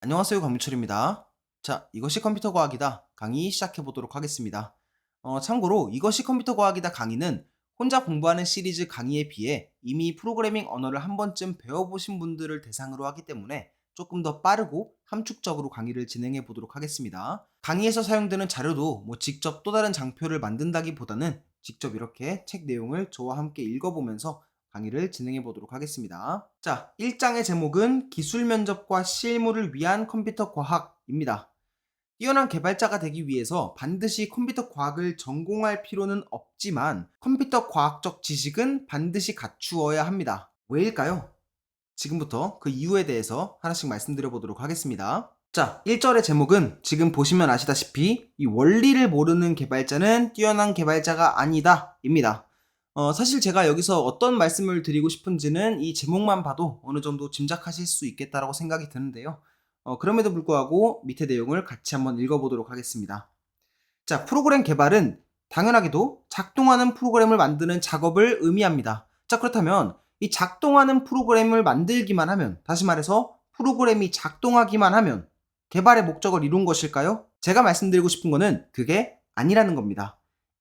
안녕하세요, 강민철입니다. 자, 이것이 컴퓨터 과학이다 강의 시작해 보도록 하겠습니다. 참고로 이것이 컴퓨터 과학이다 강의는 혼자 공부하는 시리즈 강의에 비해 이미 프로그래밍 언어를 한 번쯤 배워보신 분들을 대상으로 하기 때문에 조금 더 빠르고 함축적으로 강의를 진행해 보도록 하겠습니다. 강의에서 사용되는 자료도 직접 또 다른 장표를 만든다기보다는 직접 이렇게 책 내용을 저와 함께 읽어보면서 강의를 진행해 보도록 하겠습니다. 자, 1장의 제목은 기술 면접과 실무를 위한 컴퓨터 과학입니다. 뛰어난 개발자가 되기 위해서 반드시 컴퓨터 과학을 전공할 필요는 없지만 컴퓨터 과학적 지식은 반드시 갖추어야 합니다. 왜일까요? 지금부터 그 이유에 대해서 하나씩 말씀드려 보도록 하겠습니다. 자, 1절의 제목은 지금 보시면 아시다시피 이 원리를 모르는 개발자는 뛰어난 개발자가 아니다 입니다. 사실 제가 여기서 어떤 말씀을 드리고 싶은지는 이 제목만 봐도 어느 정도 짐작하실 수 있겠다라고 생각이 드는데요. 그럼에도 불구하고 밑에 내용을 같이 한번 읽어보도록 하겠습니다. 자, 프로그램 개발은 당연하게도 작동하는 프로그램을 만드는 작업을 의미합니다. 자, 그렇다면 이 작동하는 프로그램을 만들기만 하면, 다시 말해서 프로그램이 작동하기만 하면 개발의 목적을 이룬 것일까요? 제가 말씀드리고 싶은 거는 그게 아니라는 겁니다.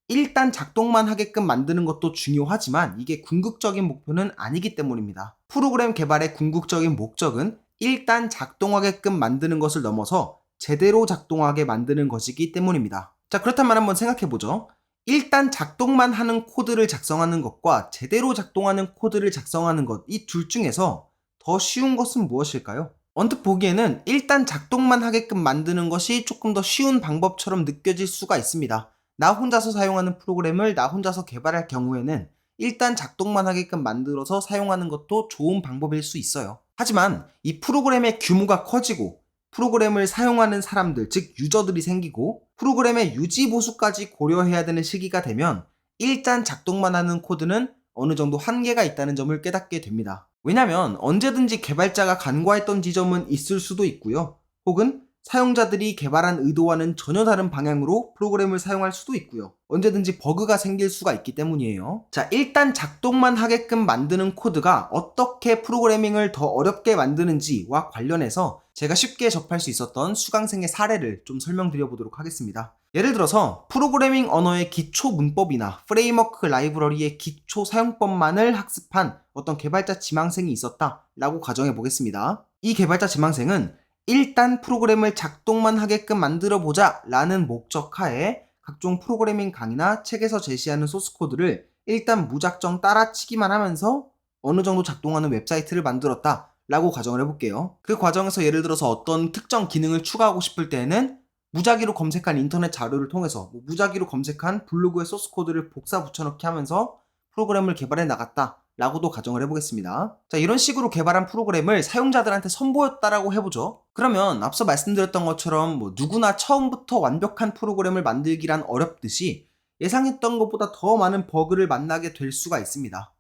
일단 작동만 하게끔 만드는 것도 중요하지만 이게 궁극적인 목표는 아니기 때문입니다. 프로그램 개발의 궁극적인 목적은 일단 작동하게끔 만드는 것을 넘어서 제대로 작동하게 만드는 것이기 때문입니다. 자, 그렇다면 한번 생각해보죠. 일단 작동만 하는 코드를 작성하는 것과 제대로 작동하는 코드를 작성하는 것, 이 둘 중에서 더 쉬운 것은 무엇일까요? 언뜻 보기에는 일단 작동만 하게끔 만드는 것이 조금 더 쉬운 방법처럼 느껴질 수가 있습니다. 나 혼자서 사용하는 프로그램을 나 혼자서 개발할 경우에는 일단 작동만 하게끔 만들어서 사용하는 것도 좋은 방법일 수 있어요. 하지만 이 프로그램의 규모가 커지고 프로그램을 사용하는 사람들, 즉 유저들이 생기고 프로그램의 유지 보수까지 고려해야 되는 시기가 되면 일단 작동만 하는 코드는 어느 정도 한계가 있다는 점을 깨닫게 됩니다. 왜냐면 언제든지 개발자가 간과했던 지점은 있을 수도 있고요. 혹은 사용자들이 개발한 의도와는 전혀 다른 방향으로 프로그램을 사용할 수도 있고요. 언제든지 버그가 생길 수가 있기 때문이에요. 자, 일단 작동만 하게끔 만드는 코드가 어떻게 프로그래밍을 더 어렵게 만드는지와 관련해서 제가 쉽게 접할 수 있었던 수강생의 사례를 좀 설명드려 보도록 하겠습니다. 예를 들어서 프로그래밍 언어의 기초 문법이나 프레임워크 라이브러리의 기초 사용법만을 학습한 어떤 개발자 지망생이 있었다라고 가정해 보겠습니다. 이 개발자 지망생은 일단 프로그램을 작동만 하게끔 만들어보자 라는 목적 하에 각종 프로그래밍 강의나 책에서 제시하는 소스코드를 일단 무작정 따라치기만 하면서 어느 정도 작동하는 웹사이트를 만들었다 라고 가정을 해볼게요. 그 과정에서 예를 들어서 어떤 특정 기능을 추가하고 싶을 때에는 무작위로 검색한 인터넷 자료를 통해서 무작위로 검색한 블로그의 소스코드를 복사 붙여넣기 하면서 프로그램을 개발해 나갔다 라고도 가정을 해보겠습니다. 자, 이런 식으로 개발한 프로그램을 사용자들한테 선보였다라고 해보죠. 그러면 앞서 말씀드렸던 것처럼 누구나 처음부터 완벽한 프로그램을 만들기란 어렵듯이 예상했던 것보다 더 많은 버그를 만나게 될 수가 있습니다.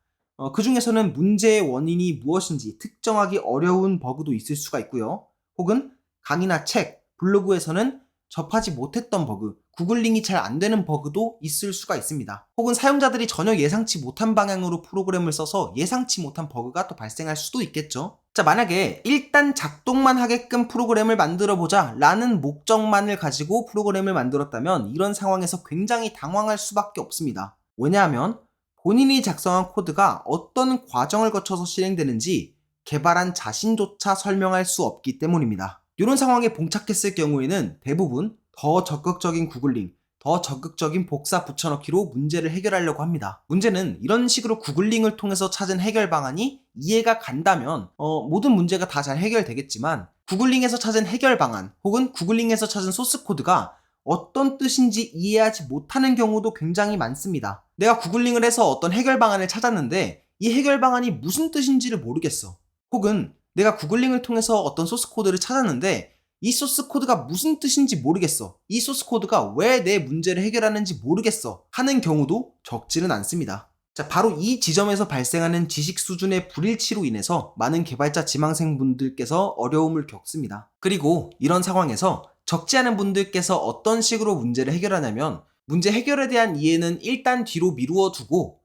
그 중에서는 문제의 원인이 무엇인지 특정하기 어려운 버그도 있을 수가 있고요. 혹은 강의나 책, 블로그에서는 접하지 못했던 버그, 구글링이 잘 안 되는 버그도 있을 수가 있습니다. 혹은 사용자들이 전혀 예상치 못한 방향으로 프로그램을 써서 예상치 못한 버그가 또 발생할 수도 있겠죠. 자, 만약에 일단 작동만 하게끔 프로그램을 만들어보자 라는 목적만을 가지고 프로그램을 만들었다면 이런 상황에서 굉장히 당황할 수밖에 없습니다. 왜냐하면 본인이 작성한 코드가 어떤 과정을 거쳐서 실행되는지 개발한 자신조차 설명할 수 없기 때문입니다. 이런 상황에 봉착했을 경우에는 대부분 더 적극적인 구글링, 더 적극적인 복사 붙여넣기로 문제를 해결하려고 합니다. 문제는 이런 식으로 구글링을 통해서 찾은 해결 방안이 이해가 간다면 모든 문제가 다 잘 해결되겠지만 구글링에서 찾은 해결 방안 혹은 구글링에서 찾은 소스 코드가 어떤 뜻인지 이해하지 못하는 경우도 굉장히 많습니다. 내가 구글링을 해서 어떤 해결 방안을 찾았는데 이 해결 방안이 무슨 뜻인지를 모르겠어. 혹은 내가 구글링을 통해서 어떤 소스 코드를 찾았는데 이 소스 코드가 무슨 뜻인지 모르겠어. 이 소스 코드가 왜 내 문제를 해결하는지 모르겠어. 하는 경우도 적지는 않습니다. 자, 바로 이 지점에서 발생하는 지식 수준의 불일치로 인해서 많은 개발자 지망생분들께서 어려움을 겪습니다. 그리고 이런 상황에서 적지 않은 분들께서 어떤 식으로 문제를 해결하냐면 문제 해결에 대한 이해는 일단 뒤로 미루어 두고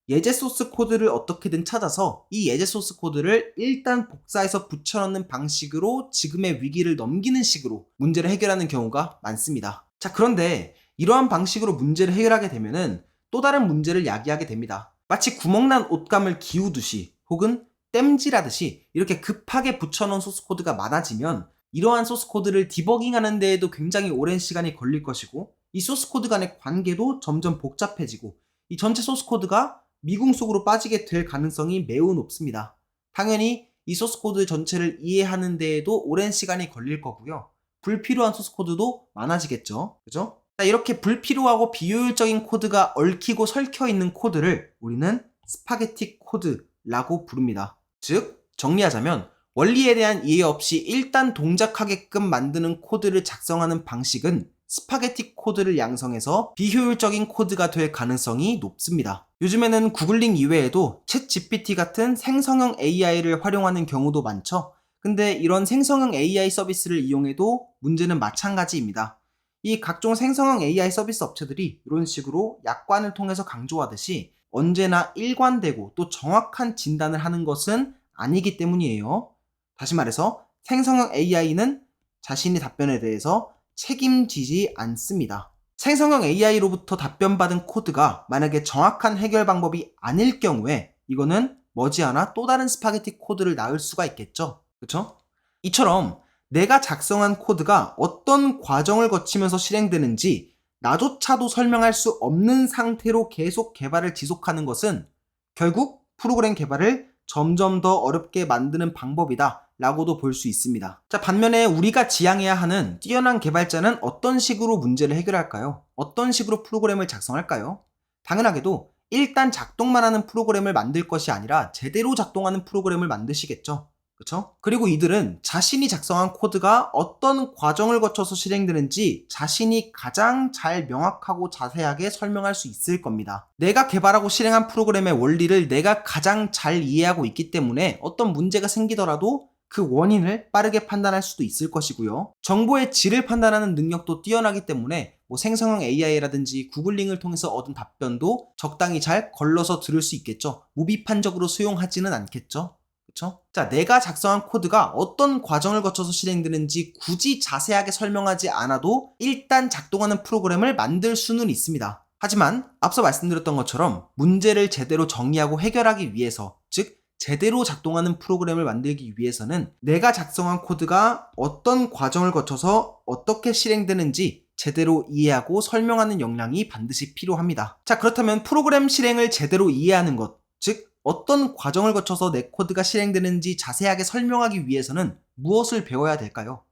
예제 소스 코드를 어떻게든 찾아서 이 예제 소스 코드를 일단 복사해서 붙여넣는 방식으로 지금의 위기를 넘기는 식으로 문제를 해결하는 경우가 많습니다. 자, 그런데 이러한 방식으로 문제를 해결하게 되면은 또 다른 문제를 야기하게 됩니다. 마치 구멍난 옷감을 기우듯이 혹은 땜질하듯이 이렇게 급하게 붙여넣은 소스 코드가 많아지면 이러한 소스 코드를 디버깅하는 데에도 굉장히 오랜 시간이 걸릴 것이고 이 소스 코드 간의 관계도 점점 복잡해지고 이 전체 소스 코드가 미궁 속으로 빠지게 될 가능성이 매우 높습니다. 당연히 이 소스 코드 전체를 이해하는 데에도 오랜 시간이 걸릴 거고요. 불필요한 소스 코드도 많아지겠죠. 그죠? 자, 이렇게 불필요하고 비효율적인 코드가 얽히고 설켜 있는 코드를 우리는 스파게티 코드라고 부릅니다. 즉, 정리하자면 원리에 대한 이해 없이 일단 동작하게끔 만드는 코드를 작성하는 방식은 스파게티 코드를 양성해서 비효율적인 코드가 될 가능성이 높습니다. 요즘에는 구글링 이외에도 챗 GPT 같은 생성형 AI를 활용하는 경우도 많죠. 근데 이런 생성형 AI 서비스를 이용해도 문제는 마찬가지입니다. 이 각종 생성형 AI 서비스 업체들이 이런 식으로 약관을 통해서 강조하듯이 언제나 일관되고 또 정확한 진단을 하는 것은 아니기 때문이에요. 다시 말해서 생성형 AI는 자신의 답변에 대해서 책임지지 않습니다. 생성형 AI로부터 답변받은 코드가 만약에 정확한 해결 방법이 아닐 경우에 이거는 머지않아 또 다른 스파게티 코드를 낳을 수가 있겠죠. 그렇죠? 이처럼 내가 작성한 코드가 어떤 과정을 거치면서 실행되는지 나조차도 설명할 수 없는 상태로 계속 개발을 지속하는 것은 결국 프로그램 개발을 점점 더 어렵게 만드는 방법이다 라고도 볼 수 있습니다. 자, 반면에 우리가 지향해야 하는 뛰어난 개발자는 어떤 식으로 문제를 해결할까요? 어떤 식으로 프로그램을 작성할까요? 당연하게도 일단 작동만 하는 프로그램을 만들 것이 아니라 제대로 작동하는 프로그램을 만드시겠죠. 그렇죠? 그리고 이들은 자신이 작성한 코드가 어떤 과정을 거쳐서 실행되는지 자신이 가장 잘 명확하고 자세하게 설명할 수 있을 겁니다. 내가 개발하고 실행한 프로그램의 원리를 내가 가장 잘 이해하고 있기 때문에 어떤 문제가 생기더라도 그 원인을 빠르게 판단할 수도 있을 것이고요. 정보의 질을 판단하는 능력도 뛰어나기 때문에 생성형 AI라든지 구글링을 통해서 얻은 답변도 적당히 잘 걸러서 들을 수 있겠죠. 무비판적으로 수용하지는 않겠죠. 그쵸? 자, 내가 작성한 코드가 어떤 과정을 거쳐서 실행되는지 굳이 자세하게 설명하지 않아도 일단 작동하는 프로그램을 만들 수는 있습니다. 하지만 앞서 말씀드렸던 것처럼 문제를 제대로 정의하고 해결하기 위해서, 즉 제대로 작동하는 프로그램을 만들기 위해서는 내가 작성한 코드가 어떤 과정을 거쳐서 어떻게 실행되는지 제대로 이해하고 설명하는 역량이 반드시 필요합니다. 자, 그렇다면 프로그램 실행을 제대로 이해하는 것, 즉 어떤 과정을 거쳐서 내 코드가 실행되는지 자세하게 설명하기 위해서는 무엇을 배워야 될까요?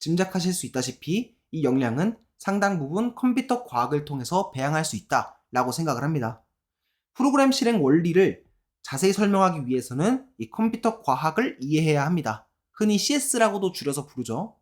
짐작하실 수 있다시피 이 역량은 상당 부분 컴퓨터 과학을 통해서 배양할 수 있다라고 생각을 합니다. 프로그램 실행 원리를 자세히 설명하기 위해서는 이 컴퓨터 과학을 이해해야 합니다. 흔히 CS라고도 줄여서 부르죠.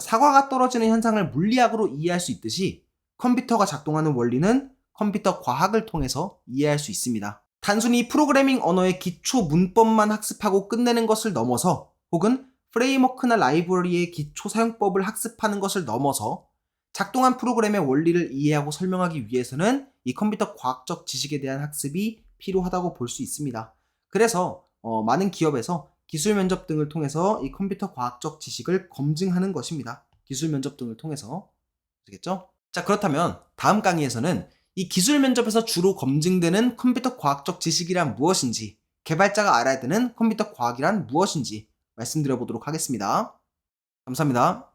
사과가 떨어지는 현상을 물리학으로 이해할 수 있듯이 컴퓨터가 작동하는 원리는 컴퓨터 과학을 통해서 이해할 수 있습니다. 단순히 프로그래밍 언어의 기초 문법만 학습하고 끝내는 것을 넘어서 혹은 프레임워크나 라이브러리의 기초 사용법을 학습하는 것을 넘어서 작동한 프로그램의 원리를 이해하고 설명하기 위해서는 이 컴퓨터 과학적 지식에 대한 학습이 필요하다고 볼 수 있습니다. 그래서 많은 기업에서 기술 면접 등을 통해서 이 컴퓨터 과학적 지식을 검증하는 것입니다. 기술 면접 등을 통해서. 아시겠죠? 자, 그렇다면 다음 강의에서는 이 기술 면접에서 주로 검증되는 컴퓨터 과학적 지식이란 무엇인지, 개발자가 알아야 되는 컴퓨터 과학이란 무엇인지 말씀드려보도록 하겠습니다. 감사합니다.